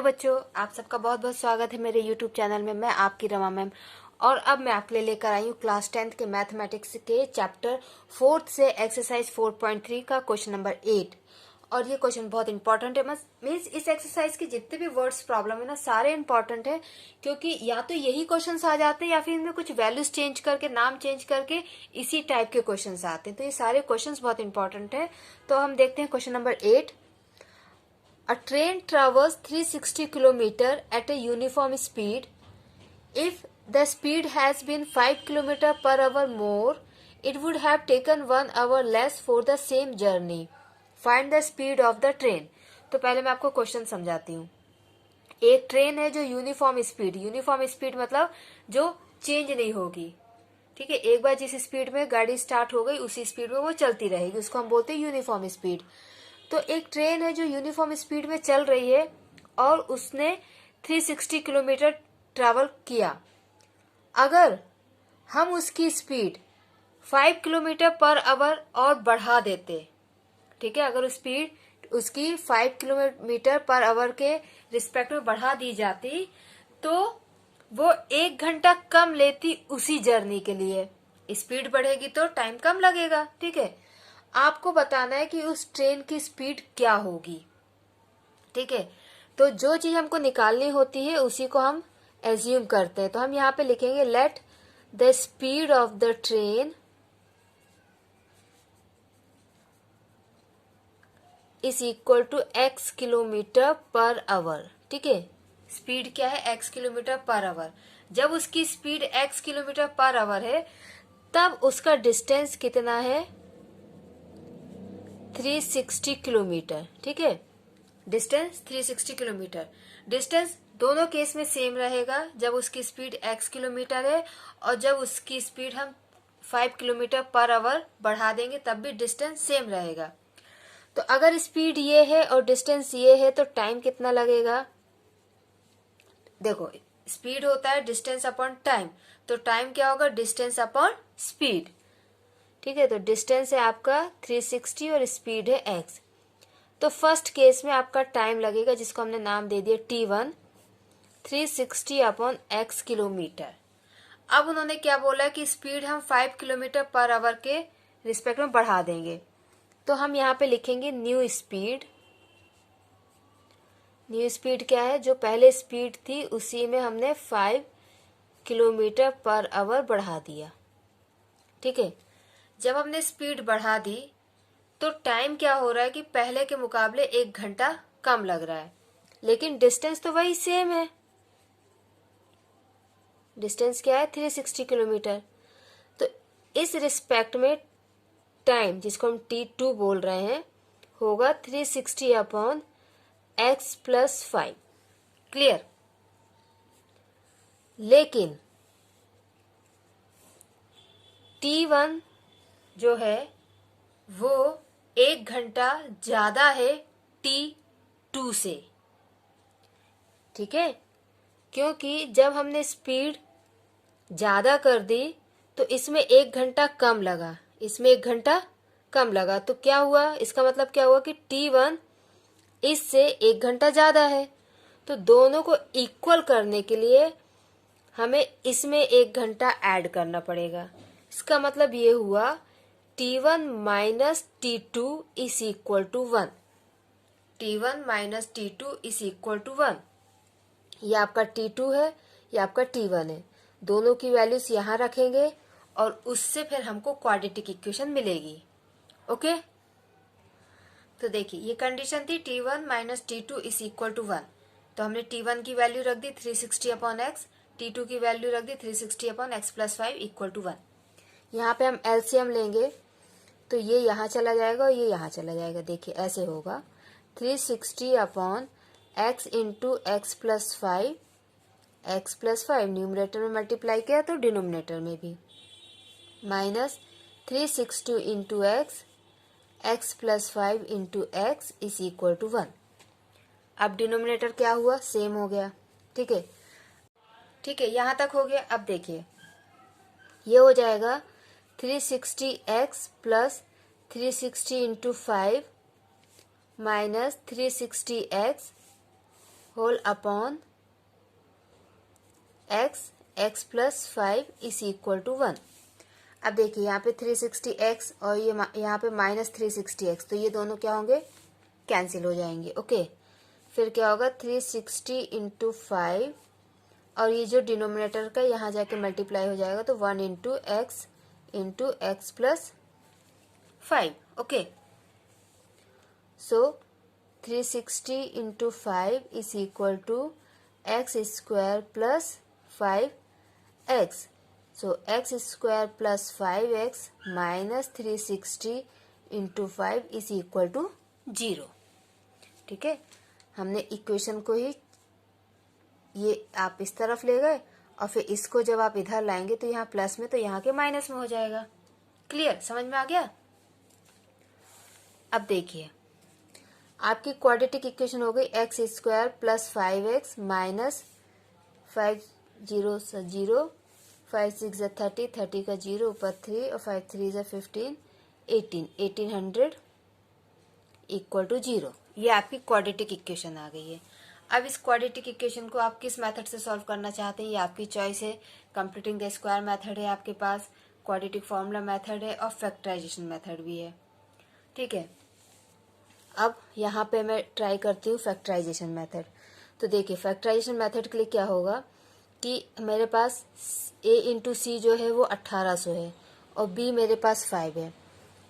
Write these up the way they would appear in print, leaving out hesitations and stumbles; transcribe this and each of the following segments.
बच्चों, आप सबका बहुत बहुत स्वागत है मेरे YouTube चैनल में। मैं आपकी रमा मैम और अब मैं आपके लिए लेकर आई हूँ क्लास 10th के मैथमेटिक्स के चैप्टर 4 से एक्सरसाइज 4.3 का क्वेश्चन नंबर 8। और ये क्वेश्चन बहुत इंपॉर्टेंट है। मीन्स इस एक्सरसाइज के जितने भी वर्ड्स प्रॉब्लम है ना, सारे इंपॉर्टेंट है, क्योंकि या तो यही क्वेश्चन आ जाते हैं या फिर इनमें कुछ वैल्यूज चेंज करके, नाम चेंज करके इसी टाइप के क्वेश्चन आते हैं। तो ये सारे क्वेश्चन बहुत इंपॉर्टेंट है। तो हम देखते हैं question number 8। A train travels 360 km at a uniform speed. If the speed has been 5 km per hour more, it would have taken 1 hour less for the same journey. Find the speed of the train. तो पहले मैं आपको question समझाती हूँ। एक train है जो uniform speed मतलब जो चेंज नहीं होगी। ठीक है, एक बार जिस स्पीड में गाड़ी स्टार्ट हो गई उसी स्पीड में वो चलती रहेगी, उसको हम बोलते हैं यूनिफॉर्म स्पीड। तो एक ट्रेन है जो यूनिफॉर्म स्पीड में चल रही है और उसने 360 किलोमीटर ट्रैवल किया। अगर हम उसकी स्पीड 5 किलोमीटर पर आवर और बढ़ा देते, ठीक है, अगर स्पीड उसकी 5 किलोमीटर पर आवर के रिस्पेक्ट में बढ़ा दी जाती तो वो 1 घंटा कम लेती उसी जर्नी के लिए। स्पीड बढ़ेगी तो टाइम कम लगेगा। ठीक है, आपको बताना है कि उस ट्रेन की स्पीड क्या होगी। ठीक है, तो जो चीज हमको निकालनी होती है उसी को हम एज्यूम करते हैं। तो हम यहाँ पे लिखेंगे let the speed of the train is equal to x kilometre per hour. ठीक है, स्पीड क्या है? x kilometre per hour. जब उसकी speed x kilometre per hour है तब उसका डिस्टेंस कितना है? 360 किलोमीटर। ठीक है, डिस्टेंस 360 किलोमीटर। डिस्टेंस दोनों केस में सेम रहेगा, जब उसकी स्पीड x किलोमीटर है और जब उसकी स्पीड हम 5 किलोमीटर पर आवर बढ़ा देंगे तब भी डिस्टेंस सेम रहेगा। तो अगर स्पीड ये है और डिस्टेंस ये है तो टाइम कितना लगेगा? देखो, स्पीड होता है डिस्टेंस अपॉन टाइम, तो टाइम क्या होगा? Distance upon speed. ठीक है, तो डिस्टेंस है आपका 360 और स्पीड है x। तो फर्स्ट केस में आपका टाइम लगेगा जिसको हमने नाम दे दिया t1, 360 अपॉन x किलोमीटर। अब उन्होंने क्या बोला कि स्पीड हम 5 किलोमीटर पर आवर के रिस्पेक्ट में बढ़ा देंगे। तो हम यहाँ पे लिखेंगे न्यू स्पीड। न्यू स्पीड क्या है? जो पहले स्पीड थी उसी में हमने 5 किलोमीटर पर आवर बढ़ा दिया। ठीक है, जब हमने स्पीड बढ़ा दी तो टाइम क्या हो रहा है कि पहले के मुकाबले 1 घंटा कम लग रहा है, लेकिन डिस्टेंस तो वही सेम है। डिस्टेंस क्या है? 360 किलोमीटर। तो इस रिस्पेक्ट में टाइम, जिसको हम t2 बोल रहे हैं, होगा 360 अपॉन x प्लस 5। क्लियर? लेकिन t1 जो है वो 1 घंटा ज्यादा है t2 से। ठीक है, क्योंकि जब हमने स्पीड ज्यादा कर दी तो इसमें 1 घंटा कम लगा, इसमें 1 घंटा कम लगा। तो क्या हुआ? इसका मतलब क्या हुआ कि t1 इससे 1 घंटा ज्यादा है। तो दोनों को इक्वल करने के लिए हमें इसमें 1 घंटा ऐड करना पड़ेगा। इसका मतलब ये हुआ t1 minus t2 is equal to 1। t1 minus t2 is equal to 1। ये आपका t2 है, ये आपका t1 है। दोनों की वैल्यूज यहाँ रखेंगे और उससे फिर हमको क्वाड्रेटिक इक्वेशन मिलेगी। ओके, तो देखिए ये कंडीशन थी t1 minus t2 is equal to 1। तो हमने t1 की वैल्यू रख दी 360 अपॉन x, t2 की वैल्यू रख दी 360 upon x plus 5 equal to 1। यहाँ पे हम एलसीएम लेंगे तो ये यहाँ चला जाएगा और ये यहाँ चला जाएगा। देखिए ऐसे होगा 360 upon x into x plus 5, x plus 5 numerator में मल्टीप्लाई किया तो डिनोमिनेटर में भी, minus 360 into x plus 5 into x is equal to 1। अब डिनोमिनेटर क्या हुआ? सेम हो गया। ठीक है, ठीक है, यहाँ तक हो गया। अब देखिए ये हो जाएगा 360x plus 360 into 5 minus 360x whole upon x, x plus 5 is equal to 1। अब देखिए यहाँ पे 360x और ये यहाँ पे माइनस 360x, तो ये दोनों क्या होंगे, कैंसिल हो जाएंगे। ओके, फिर क्या होगा 360 इंटू 5 और ये जो डिनोमिनेटर का यहाँ जाके मल्टीप्लाई हो जाएगा, तो 1 into x plus 5। Okay, so 360 into 5 is equal to x square plus 5x। So x square plus 5x minus 360 into 5 is equal to 0। ठीक है, हमने इक्वेशन को ही ये आप इस तरफ ले गए और फिर इसको जब आप इधर लाएंगे तो यहाँ प्लस में, तो यहाँ के माइनस में हो जाएगा। क्लियर, समझ में आ गया। अब देखिए आपकी क्वाड्रेटिक इक्वेशन हो गई x square plus 5x minus 5 0 0, 5 6 जा 30, 30 का 0 ऊपर 3 और 5 3 जा 15, 1800 इक्वल टू 0। ये आपकी क्वाड्रेटिक इक्वेशन आ गई है। अब इस क्वाड्रेटिक इक्वेशन को आप किस मेथड से सॉल्व करना चाहते हैं, ये आपकी चॉइस है। कंप्यूटिंग द स्क्वायर मेथड है आपके पास, क्वाड्रेटिक फॉर्मूला मेथड है और फैक्टराइजेशन मेथड भी है। ठीक है, अब यहाँ पे मैं ट्राई करती हूँ फैक्टराइजेशन मेथड। तो देखिए फैक्टराइजेशन मेथड के लिए क्या होगा कि मेरे पास a इंटू सी जो है वो 1800 है और b मेरे पास 5 है।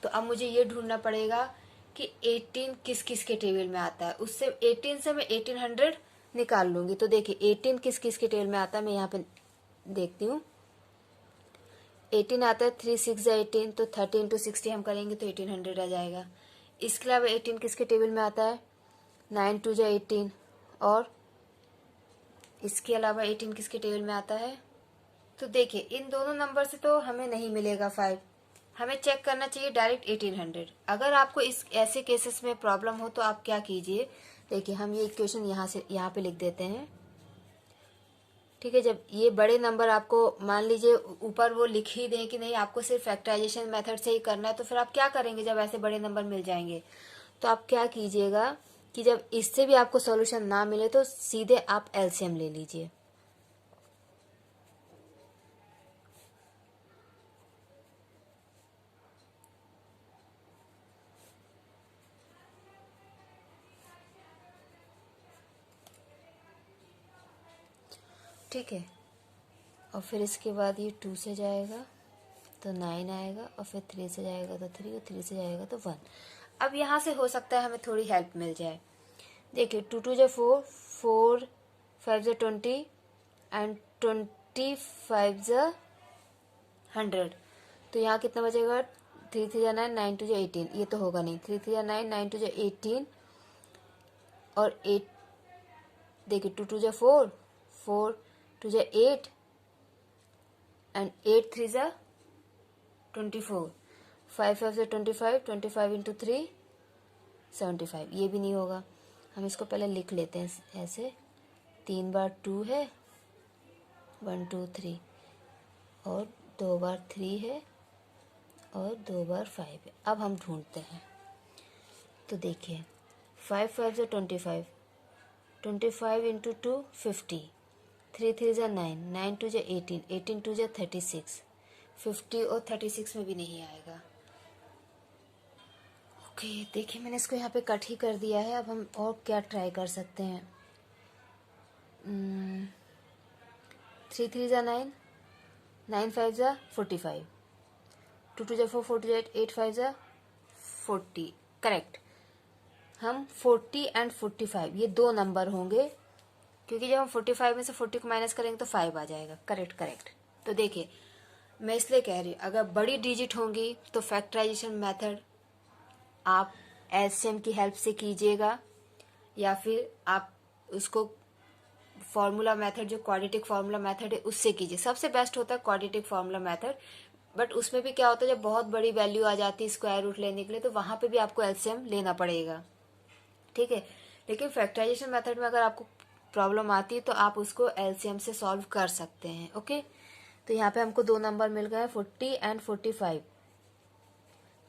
तो अब मुझे ये ढूंढना पड़ेगा कि 18 किस किस के टेबल में आता है। उससे 18 से मैं 1800 निकाल लूंगी। तो देखिए 18 किस किस के टेबल में आता है, मैं यहाँ पे देखती हूँ। 18 आता है 3 6 या 18, तो 30 इंटू 60 हम करेंगे तो 1800 आ जाएगा। इसके अलावा 18 किसके टेबल में आता है, 9 2 या 18, और इसके अलावा 18 किसके टेबल में आता है। तो देखिए इन दोनों नंबर से तो हमें नहीं मिलेगा 5, हमें चेक करना चाहिए डायरेक्ट 1800। अगर आपको इस ऐसे केसेस में प्रॉब्लम हो तो आप क्या कीजिए, देखिए हम ये इक्वेशन यहाँ पे लिख देते हैं। ठीक है, जब ये बड़े नंबर आपको मान लीजिए ऊपर वो लिख ही दें कि नहीं आपको सिर्फ फैक्टराइजेशन मेथड से ही करना है, तो फिर आप क्या करेंगे जब ऐसे बड़े नंबर मिल जाएंगे। तो आप क्या कीजिएगा कि जब इससे भी आपको सॉल्यूशन ना मिले तो सीधे आप एलसीएम ले लीजिए। ठीक है, और फिर इसके बाद ये 2 से जाएगा तो 9 आएगा, और फिर 3 से जाएगा तो 3, और 3 से जाएगा तो 1। अब यहाँ से हो सकता है हमें थोड़ी हेल्प मिल जाए। देखिए 2 2 जा 4, 4 5 जा 20 एंड 25 जा 100। तो यहाँ कितना बचेगा, 3 3 जा 9, 9 2 जा 18। ये तो होगा नहीं, 3 3 जा 9, 9 2 जा 18 और 8। देखिए 2 2 जा 4, 4 2 जा 8 एंड 8 3 जा 24, 5 5 जा 25, 25 इंटू 3 75। ये भी नहीं होगा, हम इसको पहले लिख लेते हैं ऐसे। 3 बार 2 है 1 2 3, और 2 बार 3 है और 2 बार 5 है। अब हम ढूंढते हैं। तो देखिए 5 5 जा 25, 25 इंटू 2 50, 3 3 जा 9, 9 2 जा 18, 18 2 जा 36, 50 और 36 में भी नहीं आएगा। ओके, देखिए मैंने इसको यहाँ पे कट ही कर दिया है। अब हम और क्या ट्राई कर सकते हैं। 3 3 जा 9, 9 5 जा 45, 2 2 जा 4, 4 2 जा 8, 8 5 जा 40। करेक्ट, हम 40 एंड 45 ये दो नंबर होंगे, क्योंकि जब हम 45 में से 40 को माइनस करेंगे तो 5 आ जाएगा। करेक्ट। तो देखिए मैं इसलिए कह रही हूँ, अगर बड़ी डिजिट होंगी तो फैक्टराइजेशन मेथड आप एलसीएम की हेल्प से कीजिएगा, या फिर आप उसको फॉर्मूला मेथड जो क्वाड्रेटिक फॉर्मूला मेथड है उससे कीजिए। सबसे बेस्ट होता है क्वाड्रेटिक फॉर्मूला मेथड, बट उसमें भी क्या होता है जब बहुत बड़ी वैल्यू आ जाती है स्क्वायर रूट लेने के लिए, तो वहां पे भी आपको एलसीएम लेना पड़ेगा। ठीक है, लेकिन फैक्टराइजेशन मेथड में अगर आपको प्रॉब्लम आती है तो आप उसको एलसीएम से सॉल्व कर सकते हैं। ओके, तो यहाँ पे हमको दो नंबर मिल गए 40 एंड 45,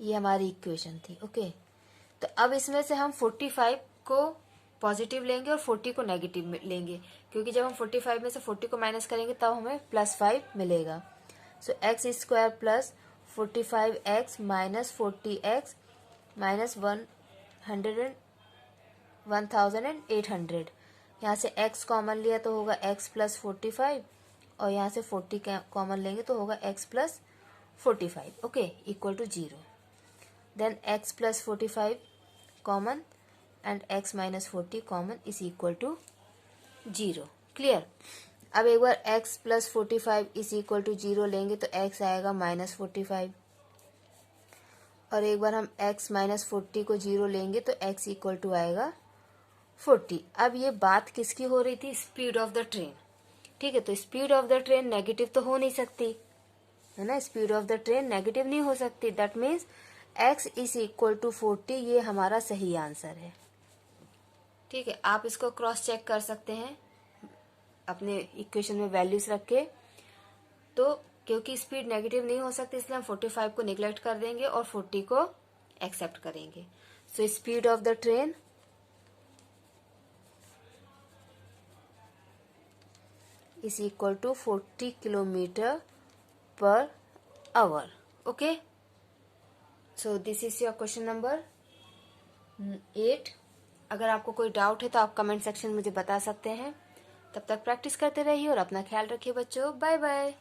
ये हमारी इक्वेशन थी। ओके, तो अब इसमें से हम 45 को पॉजिटिव लेंगे और 40 को नेगेटिव लेंगे, क्योंकि जब हम 45 में से 40 को माइनस करेंगे तब हमें +5 मिलेगा। So X square plus 45x minus 40x minus 1800। यहाँ से x कॉमन लिया तो होगा x प्लस 45 और यहाँ से 40 कॉमन लेंगे तो होगा x plus 45, okay, equal to 0। Then x plus 45 common and x minus 40 common is equal to 0। Clear. अब एक बार x plus 45 is equal to 0 लेंगे तो x आएगा -45, और एक बार हम x माइनस 40 को 0 लेंगे तो x इक्वल टू आएगा 40। अब ये बात किसकी हो रही थी? Speed of the train. ठीक है, तो speed of the train negative तो हो नहीं सकती है ना, speed of the train negative नहीं हो सकती। That means x is equal to 40, ये हमारा सही आंसर है। ठीक है, आप इसको क्रॉस चेक कर सकते हैं अपने इक्वेशन में वैल्यूज रख के। तो क्योंकि स्पीड नेगेटिव नहीं हो सकती इसलिए हम 45 को निगलेक्ट कर देंगे और 40 को एक्सेप्ट करेंगे। So speed of the train is equal to 40 kilometre per our. Okay, so this is your question number 8। अगर आपको कोई डाउट है तो आप कमेंट सेक्शन में मुझे बता सकते हैं। तब तक प्रैक्टिस करते रहिए और अपना ख्याल रखिए बच्चों। Bye bye.